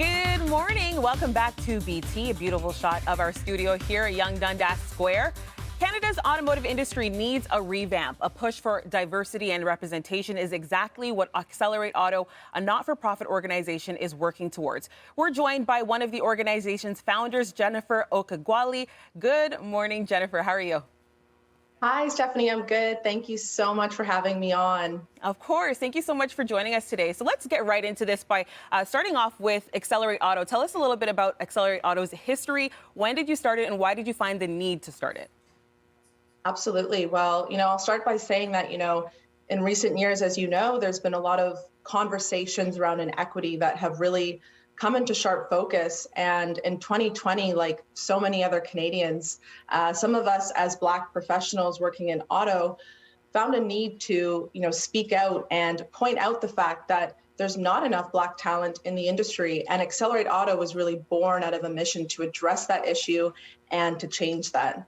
Good morning. Welcome back to BT, a beautiful shot of our studio here at Yonge Dundas Square. Canada's automotive industry needs a revamp. A push for diversity and representation is exactly what Accelerate Auto, a not-for-profit organization, is working towards. We're joined by one of the organization's founders, Jennifer Okagwali. Good morning, Jennifer. How are you? Hi, Stephanie. I'm good. Thank you so much for having me on. Of course. Thank you so much for joining us today. So let's get right into this by starting off with Accelerate Auto. Tell us a little bit about Accelerate Auto's history. When did you start it, and why did you find the need to start it? Absolutely. Well, I'll start by saying that, in recent years, as you know, there's been a lot of conversations around inequity that have really come into sharp focus. And in 2020, like so many other Canadians, some of us as Black professionals working in auto found a need to, speak out and point out the fact that there's not enough Black talent in the industry. And Accelerate Auto was really born out of a mission to address that issue and to change that.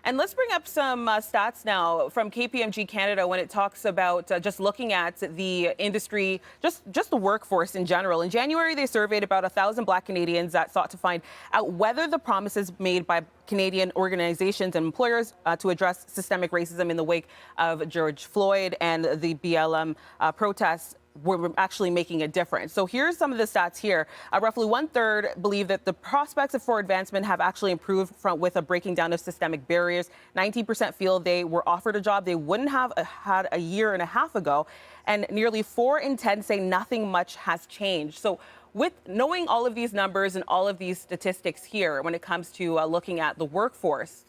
And let's bring up some stats now from KPMG Canada when it talks about just looking at the industry, just the workforce in general. In January, they surveyed about 1,000 Black Canadians that sought to find out whether the promises made by Canadian organizations and employers to address systemic racism in the wake of George Floyd and the BLM protests were actually making a difference. So here's some of the stats here. Roughly 1/3 believe that the prospects for advancement have actually improved with a breaking down of systemic barriers. 19% feel they were offered a job they wouldn't have had a year and a half ago. And nearly 4 in 10 say nothing much has changed. So with knowing all of these numbers and all of these statistics here, when it comes to looking at the workforce,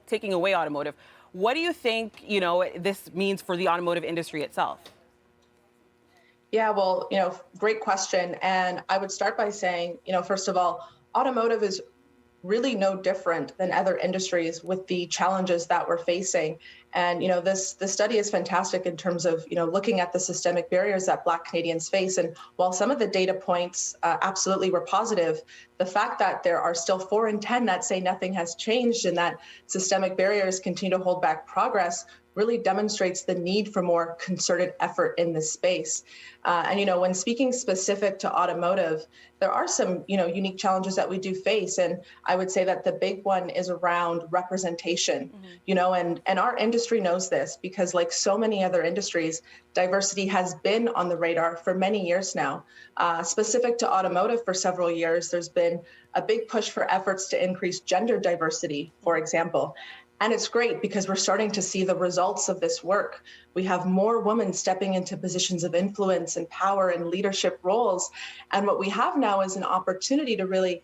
taking away automotive, what do you think, this means for the automotive industry itself? Yeah, well, great question. And I would start by saying, first of all, automotive is really no different than other industries with the challenges that we're facing. And this study is fantastic in terms of looking at the systemic barriers that Black Canadians face. And while some of the data points absolutely were positive, the fact that there are still 4 in 10 that say nothing has changed and that systemic barriers continue to hold back progress really demonstrates the need for more concerted effort in this space. And when speaking specific to automotive, there are some unique challenges that we do face, and I would say that the big one is around representation. And our industry knows this because, like so many other industries, diversity has been on the radar for many years now. Specific to automotive, for several years, there's been a big push for efforts to increase gender diversity, for example. And it's great because we're starting to see the results of this work. We have more women stepping into positions of influence and power and leadership roles. And what we have now is an opportunity to really,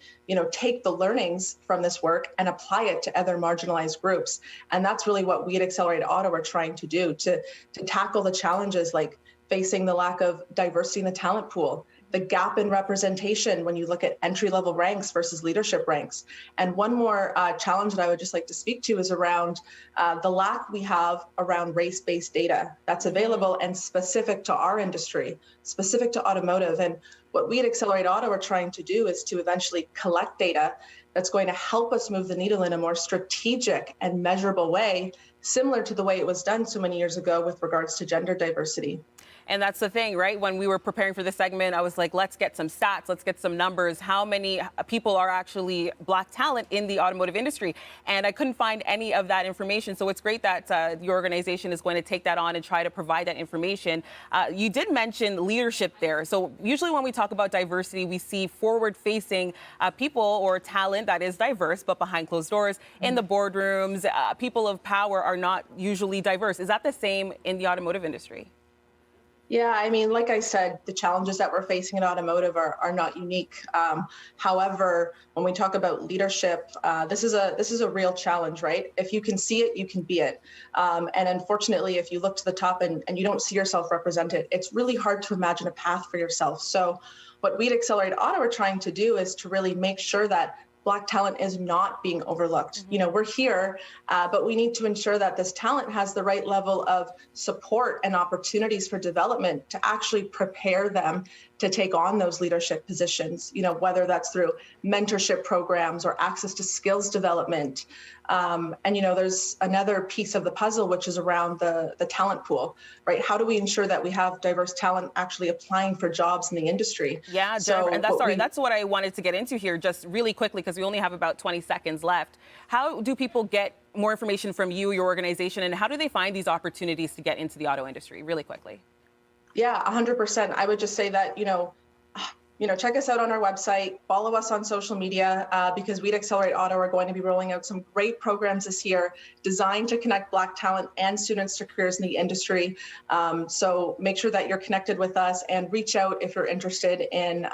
take the learnings from this work and apply it to other marginalized groups. And that's really what we at Accelerate Auto are trying to do, to tackle the challenges like facing the lack of diversity in the talent pool, the gap in representation when you look at entry-level ranks versus leadership ranks. And one more challenge that I would just like to speak to is around the lack we have around race-based data that's available and specific to our industry, specific to automotive. And what we at Accelerate Auto are trying to do is to eventually collect data that's going to help us move the needle in a more strategic and measurable way, similar to the way it was done so many years ago with regards to gender diversity. And that's the thing, right? When we were preparing for this segment, I was like, let's get some stats, let's get some numbers. How many people are actually Black talent in the automotive industry? And I couldn't find any of that information. So it's great that your organization is going to take that on and try to provide that information. You did mention leadership there. So usually when we talk about diversity, we see forward-facing people or talent that is diverse, but behind closed doors in the boardrooms, people of power are not usually diverse. Is that the same in the automotive industry? Yeah, I mean, like I said, the challenges that we're facing in automotive are not unique. However, when we talk about leadership, this is a real challenge, right? If you can see it, you can be it. And unfortunately, if you look to the top and you don't see yourself represented, it's really hard to imagine a path for yourself. So what we at Accelerate Auto are trying to do is to really make sure that Black talent is not being overlooked. We're here, but we need to ensure that this talent has the right level of support and opportunities for development to actually prepare them to take on those leadership positions, whether that's through mentorship programs or access to skills development. There's another piece of the puzzle, which is around the talent pool, right? How do we ensure that we have diverse talent actually applying for jobs in the industry? Yeah, Jennifer, and that's what I wanted to get into here just really quickly because we only have about 20 seconds left. How do people get more information from you, your organization, and how do they find these opportunities to get into the auto industry? Really quickly. Yeah, 100%. I would just say that, check us out on our website, follow us on social media, because We'd Accelerate Auto are going to be rolling out some great programs this year designed to connect Black talent and students to careers in the industry. So make sure that you're connected with us and reach out if you're interested in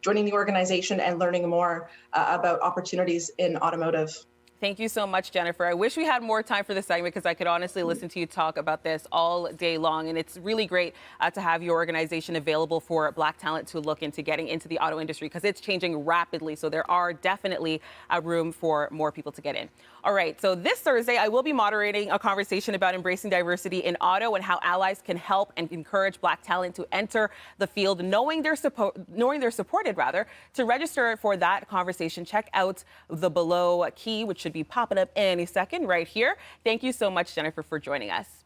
joining the organization and learning more about opportunities in automotive. Thank you so much, Jennifer. I wish we had more time for this segment because I could honestly listen to you talk about this all day long. And it's really great to have your organization available for Black talent to look into getting into the auto industry because it's changing rapidly. So there are definitely room for more people to get in. All right. So this Thursday, I will be moderating a conversation about embracing diversity in auto and how allies can help and encourage Black talent to enter the field, knowing they're supported. To register for that conversation, check out the below key, which should be popping up any second right here. Thank you so much, Jennifer, for joining us.